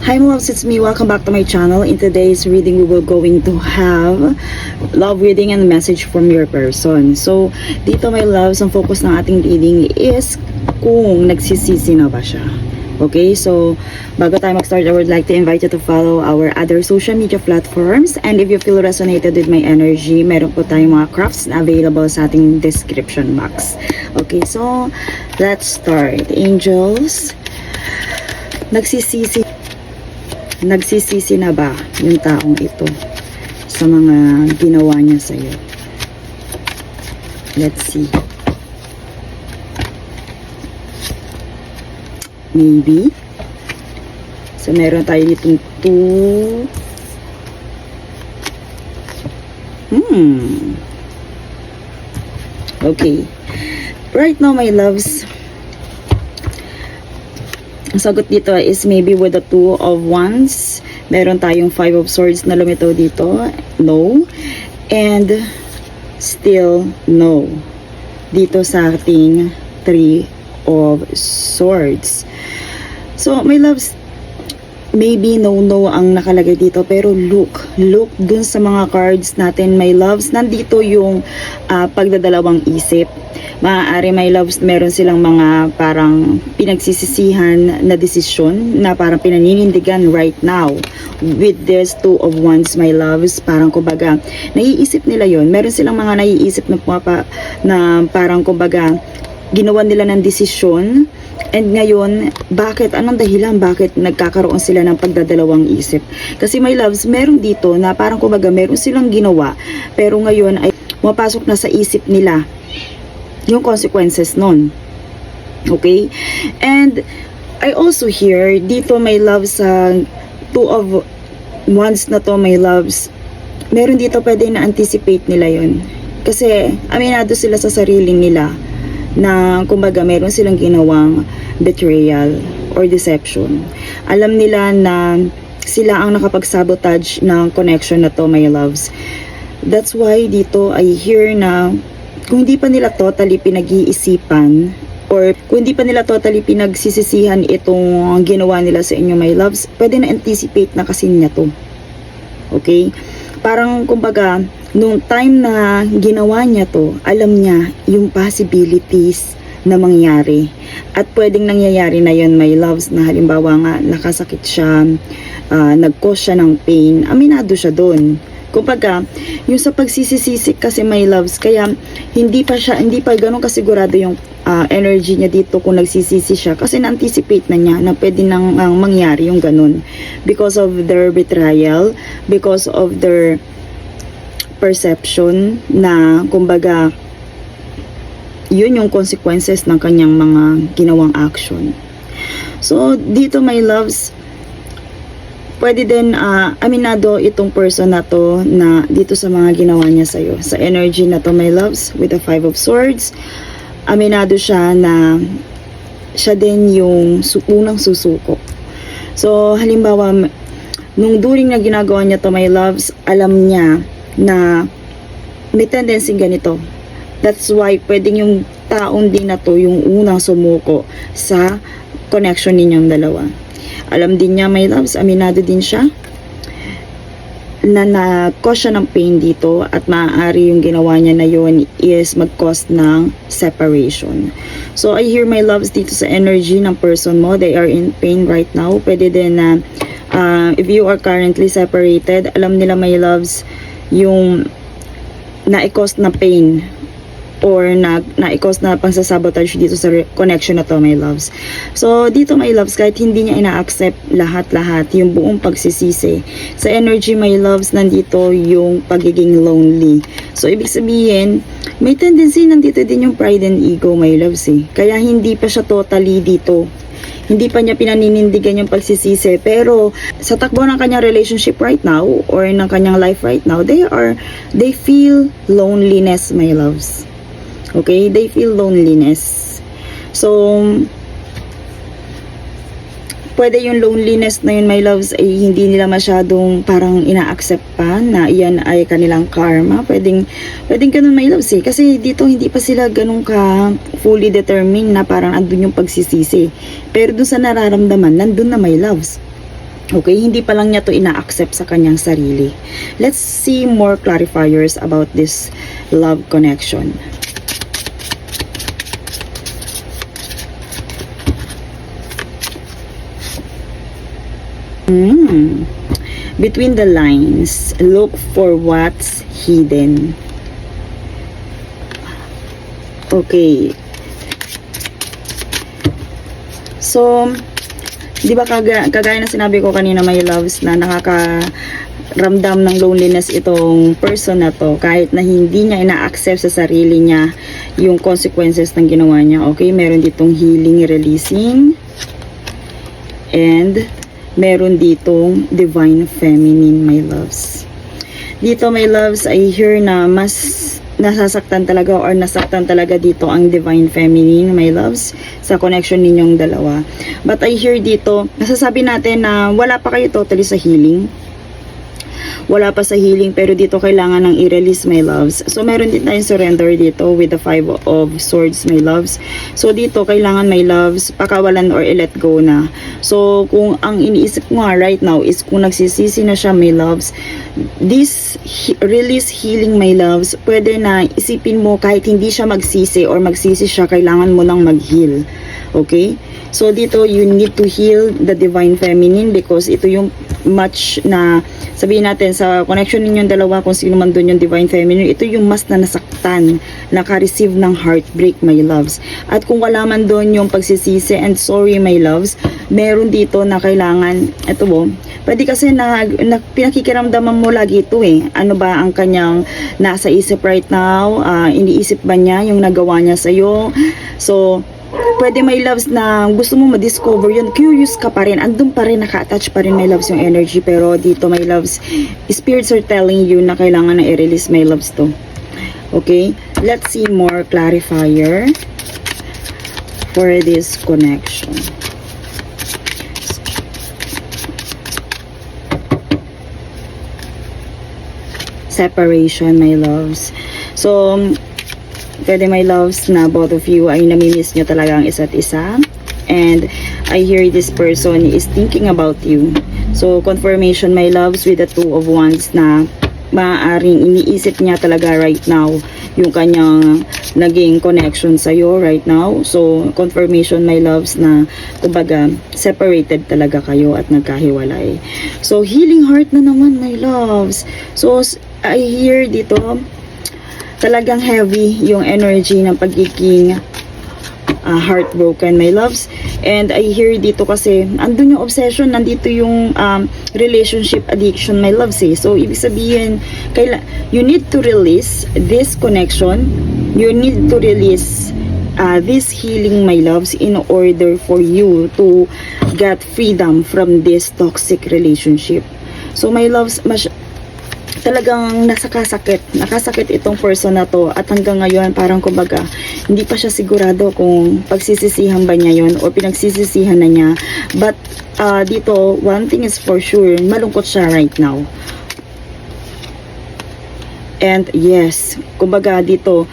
Hi my loves, it's me. Welcome back to my channel. In today's reading, we will going to have love reading and message from your person. So, dito my loves, ang focus ng ating reading is kung nagsisisi na ba siya. Okay, so bago tayo mag-start, I would like to invite you to follow our other social media platforms. And if you feel resonated with my energy, meron po tayong mga crafts na available sa ating description box. Okay, so let's start. Angels, nagsisisi na ba yung taong ito sa mga ginawa niya sa'yo? Let's see. Maybe. So, meron tayo ditong 2. Okay. Right now, my loves, ang sagot dito is maybe with the 2 of Wands. Meron tayong 5 of Swords na lumitaw dito. No. And still no. Dito sa ating 3 of Swords. So, my loves, maybe no ang nakalagay dito, pero look dun sa mga cards natin, my loves, nandito yung pagdadalawang isip. Maaari, my loves, meron silang mga parang pinagsisisihan na desisyon na parang pinaninindigan right now with this 2 of Wands, my loves. Parang kumbaga naiisip nila yon, meron silang mga naiisip na parang kumbaga ginawa nila ng desisyon. And ngayon, anong dahilan bakit nagkakaroon sila ng pagdadalawang isip? Kasi my loves, meron dito na parang kumbaga meron silang ginawa, pero ngayon ay mapasok na sa isip nila yung consequences nun. Okay? And I also hear dito, my loves, sa 2 of Wands na to, my loves, meron dito pwede na-anticipate nila yun. Kasi aminado sila sa sarili nila na kumbaga meron silang ginawang betrayal or deception. Alam nila na sila ang nakapag-sabotage ng connection na to, my loves. That's why dito I hear na kung hindi pa nila totally pinag-iisipan or kung hindi pa nila totally pinagsisisihan itong ginawa nila sa inyo, my loves, pwede na anticipate na kasi niya to. Okay? Parang kumbaga nung time na ginawa niya to, alam niya yung possibilities na mangyari. At pwedeng nangyayari na yun, my loves, na halimbawa nga nakasakit siya, nag-cause siya ng pain, aminado siya doon. Kumbaga, yung sa pagsisisisi kasi, my loves, kaya hindi pa ganun kasigurado yung energy niya dito kung nagsisisi siya, kasi na-anticipate na niya na pwede nang mangyari yung ganun because of their betrayal, because of their perception na kumbaga yun yung consequences ng kanyang mga ginawang action. So dito, my loves, pwede din aminado itong person na to na dito sa mga ginawa niya sa'yo, sa energy na to, my loves, with the 5 of Swords. Aminado siya na siya din yung unang susuko. So halimbawa nung during na ginagawa niya to, my loves, alam niya na may tendency ganito. That's why pwedeng yung taon din na to yung unang sumuko sa connection ninyong dalawa. Alam din niya, my loves, aminado din siya na na-cause siya ng pain dito, at maaari yung ginawa niya na yun is mag-cause ng separation. So I hear, my loves, dito sa energy ng person mo, they are in pain right now. Pwede din na if you are currently separated, alam nila, my loves, yung na-cause na pain or na-cause na pangsasabotage dito sa connection na to, my loves. So dito, my loves, kahit hindi niya ina-accept lahat-lahat yung buong pagsisisi, sa energy, my loves, nandito yung pagiging lonely. So ibig sabihin, may tendency nandito din yung pride and ego, my loves, kaya hindi pa siya totally dito, hindi pa niya pinaninindigan yung pagsisisi, pero sa takbo ng kanyang relationship right now or ng kanyang life right now, they feel loneliness, my loves. Okay, they feel loneliness. So pwede yung loneliness na yun, my loves, ay hindi nila masyadong parang ina-accept pa na iyan ay kanilang karma. Pwedeng ganun, my loves, kasi dito hindi pa sila ganun ka fully determined na parang andun yung pagsisisi. Pero dun sa nararamdaman, nandun na, my loves. Okay, hindi pa lang niya to ina-accept sa kanyang sarili. Let's see more clarifiers about this love connection. Between the lines, look for what's hidden. Okay. So, di ba kagaya na sinabi ko kanina, my loves, na nakakaramdam ng loneliness itong person na to kahit na hindi niya ina-accept sa sarili niya yung consequences ng ginawa niya. Okay, meron ditong healing, releasing, and meron ditong divine feminine, my loves. Dito, my loves, I hear na mas nasasaktan talaga or nasaktan talaga dito ang divine feminine, my loves, sa connection ninyong dalawa. But I hear dito, nasasabi natin na wala pa kayo totally sa healing. Wala pa sa healing, pero dito kailangan ng i-release, my loves. So meron din tayong surrender dito with the 5 of swords, my loves. So dito kailangan, my loves, pakawalan or i-let go na. So kung ang iniisip mo right now is kung nagsisisi na siya, my loves, this release healing, my loves, pwede na isipin mo kahit hindi siya magsisi or magsisi siya, kailangan mo nang mag-heal. Okay? So dito, you need to heal the divine feminine because ito yung match na sabihin natin sa connection ninyong dalawa, kung sino man doon yung divine feminine, ito yung mas na nasaktan, naka-receive ng heartbreak, my loves. At kung wala man doon yung pagsisisi and sorry, my loves, meron dito na kailangan, ito po, pwede kasi na pinakikiramdaman mo lagi ito eh. Ano ba ang kanyang nasa isip right now? Iniisip ba niya yung nagawa niya sa'yo? So, pwede, my loves, na gusto mo ma-discover yun, curious ka pa rin, andun pa rin, naka-attach pa rin, my loves, yung energy. Pero dito, my loves, spirits are telling you na kailangan na i-release, my loves, to. Okay? Let's see more clarifier for this connection. Separation, my loves. So, pwede, my loves, na both of you ay namimiss nyo talaga ang isa't isa. And I hear this person is thinking about you. So, confirmation, my loves, with the 2 of wands na maaaring iniisip niya talaga right now yung kanyang naging connection sa'yo right now. So, confirmation, my loves, na kumbaga separated talaga kayo at nagkahiwalay. So, healing heart na naman, my loves. So, I hear dito talagang heavy yung energy ng pagiging heartbroken, my loves. And I hear dito kasi andun yung obsession, nandito yung relationship addiction, my loves, eh. So ibig sabihin, you need to release this connection, you need to release this healing, my loves, in order for you to get freedom from this toxic relationship. So my loves, talagang nakasakit itong person na to, at hanggang ngayon parang kumbaga hindi pa siya sigurado kung pagsisisihan ba niya yon o pinagsisisihan na niya. But dito, one thing is for sure, malungkot siya right now. And yes, kumbaga dito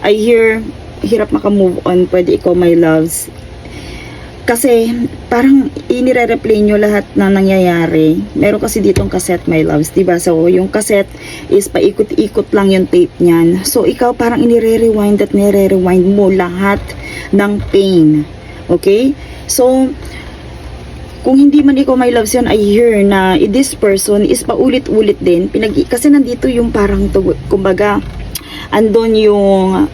I hear hirap makamove on. Pwede ikaw, my loves, kasi parang inire-replay nyo lahat na nangyayari. Meron kasi ditong cassette, my loves, diba? So yung cassette is paikot-ikot lang yung tape niyan. So ikaw parang inire-rewind at nire-rewind mo lahat ng pain. Okay? So kung hindi man ikaw, my loves, yun, I hear na this person is paulit-ulit din. Kasi nandito yung parang, kumbaga, andon yung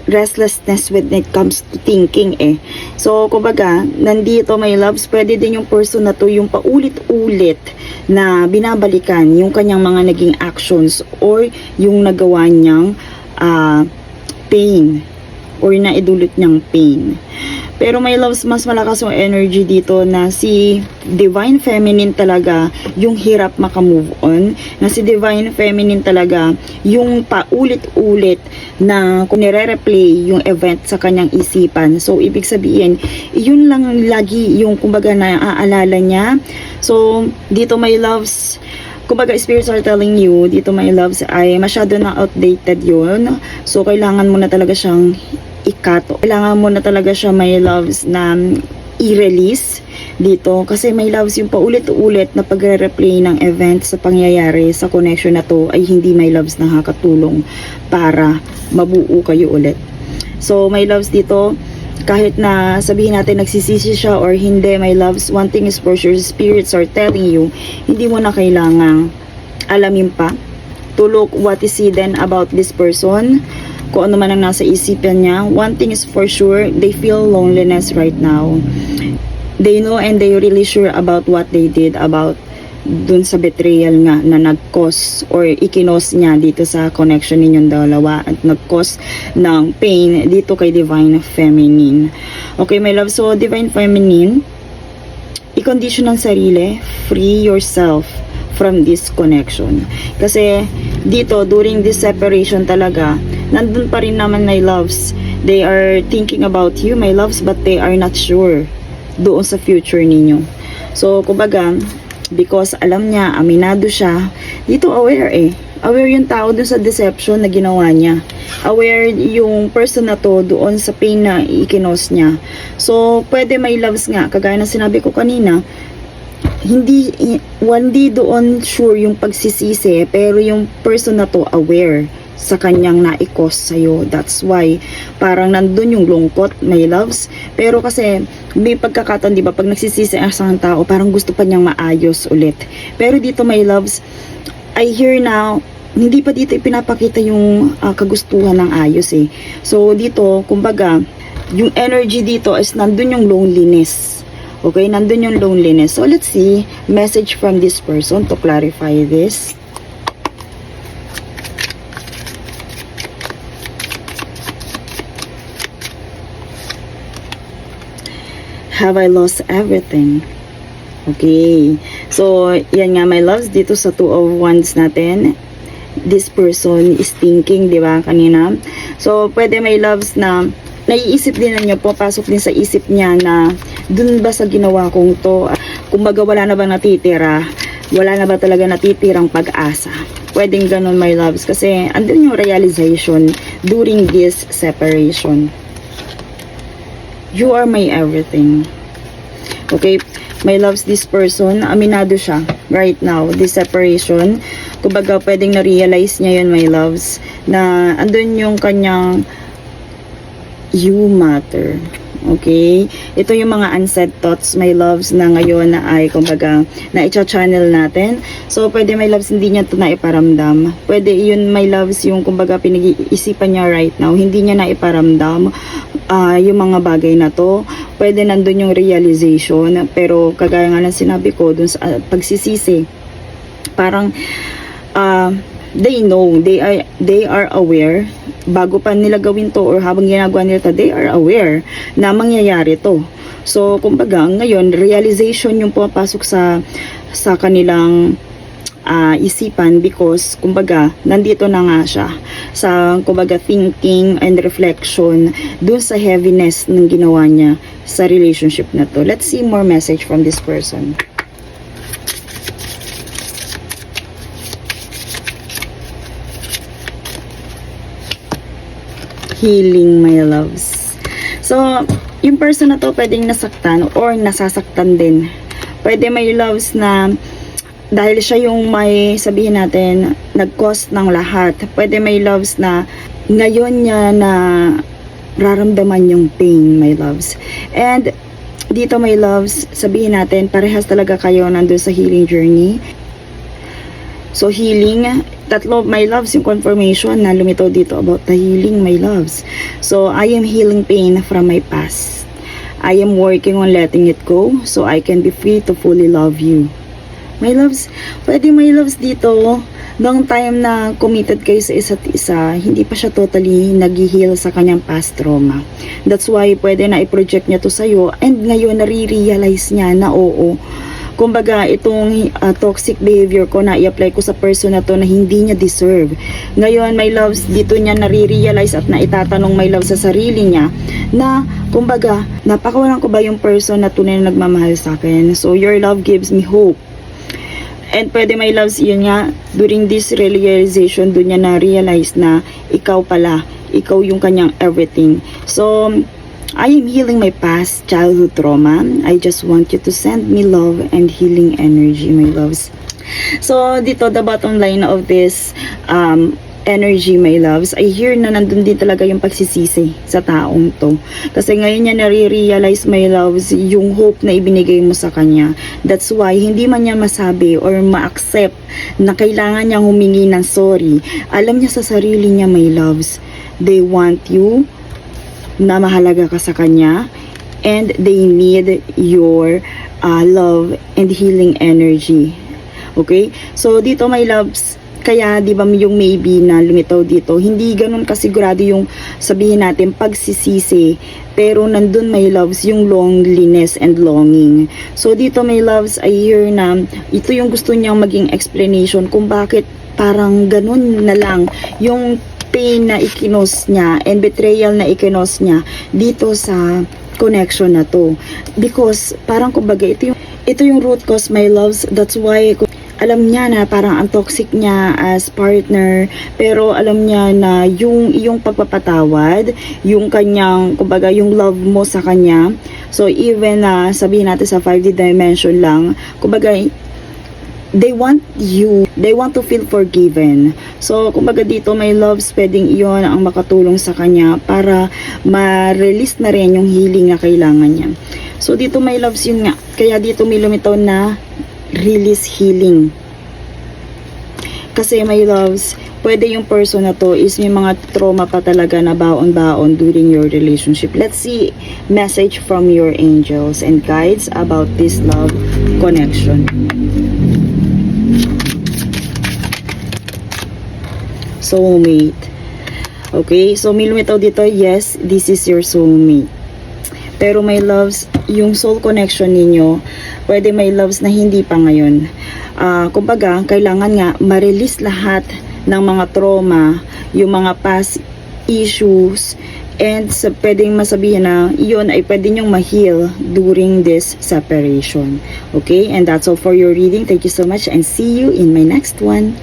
restlessness when it comes to thinking eh. So, kumbaga, nandito, my loves, pwede din yung person na to yung paulit-ulit na binabalikan yung kanyang mga naging actions or yung nagawa niyang pain or naidulot niyang pain. Pero, my loves, mas malakas yung energy dito na si Divine Feminine talaga yung hirap makamove on. Na si Divine Feminine talaga yung paulit-ulit na kung nire-replay yung event sa kanyang isipan. So, ibig sabihin, yun lang lagi yung kumbaga naaalala niya. So, dito, my loves, kumbaga spirits are telling you, dito, my loves, ay masyado na outdated yun. So, kailangan mo na talaga siyang ikato. Kailangan mo na talaga siya, my loves, na i-release dito. Kasi my loves, yung paulit-ulit na pagre-replay ng event sa pangyayari sa connection na to ay hindi my loves nakakatulong para mabuo kayo ulit. So my loves dito, kahit na sabihin natin nagsisisi siya or hindi, my loves, one thing is for sure, spirits are telling you, hindi mo na kailangang alamin pa to look what is hidden about this person, kung ano man ang nasa isipan niya. One thing is for sure, they feel loneliness right now. They know and they really sure about what they did, about dun sa betrayal nga na nag-cause or ikinos niya dito sa connection ninyong dalawa at nag-cause ng pain dito kay Divine Feminine. Okay, my love, so Divine Feminine, i-condition ang sarili, free yourself from this connection. Kasi dito, during this separation talaga, nandun pa rin naman my loves. They are thinking about you, my loves, but they are not sure doon sa future ninyo. So, kumbaga, because alam niya, aminado siya, dito aware aware yung tao dun sa deception na ginawa niya, aware yung person na to doon sa pain na ikinos niya. So pwede may loves nga, kagaya ng sinabi ko kanina, hindi doon sure yung pagsisisi, pero yung person na to aware sa kanyang naikos sa'yo. That's why parang nandun yung lungkot, my loves. Pero kasi may pagkakataon, di ba, pag nagsisisi ang isang tao, parang gusto pa niyang maayos ulit. Pero dito, my loves, I hear now, hindi pa dito ipinapakita yung kagustuhan ng ayos eh. So dito, kumbaga, yung energy dito is nandun yung loneliness. Okay, nandun yung loneliness. So let's see, message from this person to clarify this. Have I lost everything? Okay. So, yan nga my loves, dito sa Two of Wands natin, this person is thinking, di ba, kanina? So, pwede my loves na naiisip din ninyo po, pasok din sa isip niya na dun ba sa ginawa kong to, kumbaga wala na bang natitira? Wala na ba talaga natitirang pag-asa? Pwedeng ganun my loves, kasi andun yung realization during this separation. You are my everything. Okay, my loves, this person, aminado siya right now, this separation. Kumbaga, pwedeng na-realize niya yun, my loves, na andun yung kanyang you matter. Okay, ito yung mga unsaid thoughts, my loves, na ngayon na ay, kumbaga, na i-channel natin. So, pwede, my loves, hindi niya ito naiparamdam. Pwede yun, my loves, yung, kumbaga, pinag-iisipan niya right now, hindi niya naiparamdam yung mga bagay na to. Pwede nandun yung realization, pero kagaya nga ng sinabi ko dun sa pagsisisi, parang they know, they are aware bago pa nila gawin to or habang ginagawa nila to, they are aware na mangyayari to. So kumbaga ngayon realization yung pumapasok sa kanilang isipan, because kumbaga nandito na nga siya sa kumbaga thinking and reflection dun sa heaviness ng ginawa niya sa relationship na to. Let's see more message from this person. Healing, my loves. So yung person na to pwedeng nasaktan or nasasaktan din. Pwede, my loves, na dahil siya yung may sabihin natin nag-cause ng lahat. Pwede, my loves, na ngayon niya na raramdaman yung pain, my loves. And dito, my loves, sabihin natin parehas talaga kayo nandun sa healing journey. So healing, tatlo, my loves, yung confirmation na lumitaw dito about the healing, my loves. So I am healing pain from my past. I am working on letting it go so I can be free to fully love you. My loves, pwede, my loves, dito, noong time na committed kayo sa isa't isa, hindi pa siya totally nag-heal sa kanyang past trauma. That's why pwede na i-project niya to sa'yo, and ngayon nare-realize niya na oo, kumbaga itong toxic behavior ko na i-apply ko sa person na to na hindi niya deserve. Ngayon, my loves, dito niya nare-realize at na itatanong, my loves, sa sarili niya na kumbaga, napakawalan ko ba yung person na tunay na nagmamahal sa akin? So your love gives me hope. And pwede, my loves, yun nga, during this realization, doon niya na-realize na ikaw pala, ikaw yung kanyang everything. So, I am healing my past childhood trauma. I just want you to send me love and healing energy, my loves. So, dito, the bottom line of this energy, my loves, I hear na nandun din talaga yung pagsisisi sa taong to. Kasi ngayon niya nare-realize, my loves, yung hope na ibinigay mo sa kanya. That's why, hindi man niya masabi or ma-accept na kailangan niyang humingi ng sorry. Alam niya sa sarili niya, my loves, they want you na mahalaga ka sa kanya, and they need your love and healing energy. Okay? So, dito, my loves, kaya, di ba, yung maybe na lumitaw dito, hindi ganun kasigurado yung sabihin natin pagsisisi, pero nandun, my loves, yung loneliness and longing. So, dito, my loves, I hear na ito yung gusto niyang maging explanation kung bakit parang ganun na lang yung pain na ikinos niya and betrayal na ikinos niya dito sa connection na to. Because, parang kumbaga, ito yung root cause, my loves. That's why, alam niya na parang ang toxic niya as partner, pero alam niya na yung iyong pagpapatawad, yung kanyang, kumbaga, yung love mo sa kanya. So, even sabihin natin sa 5D dimension lang, kumbaga, they want to feel forgiven. So, kumbaga dito, my loves, pwedeng iyon ang makatulong sa kanya para ma-release na rin yung healing na kailangan niya. So, dito, my loves, yun nga. Kaya dito may lumitaw na release healing. Kasi, my loves, pwede yung person na to is may mga trauma pa talaga na baon-baon during your relationship. Let's see message from your angels and guides about this love connection. Soulmate. Okay, so may lumitaw dito, yes, this is your soulmate. Pero, my loves, yung soul connection ninyo, pwede, my loves, na hindi pa ngayon. Kumbaga, kailangan nga ma-release lahat ng mga trauma, yung mga past issues, and pwedeng masabihin na yun ay pwede nyong ma-heal during this separation. Okay, and that's all for your reading. Thank you so much and see you in my next one.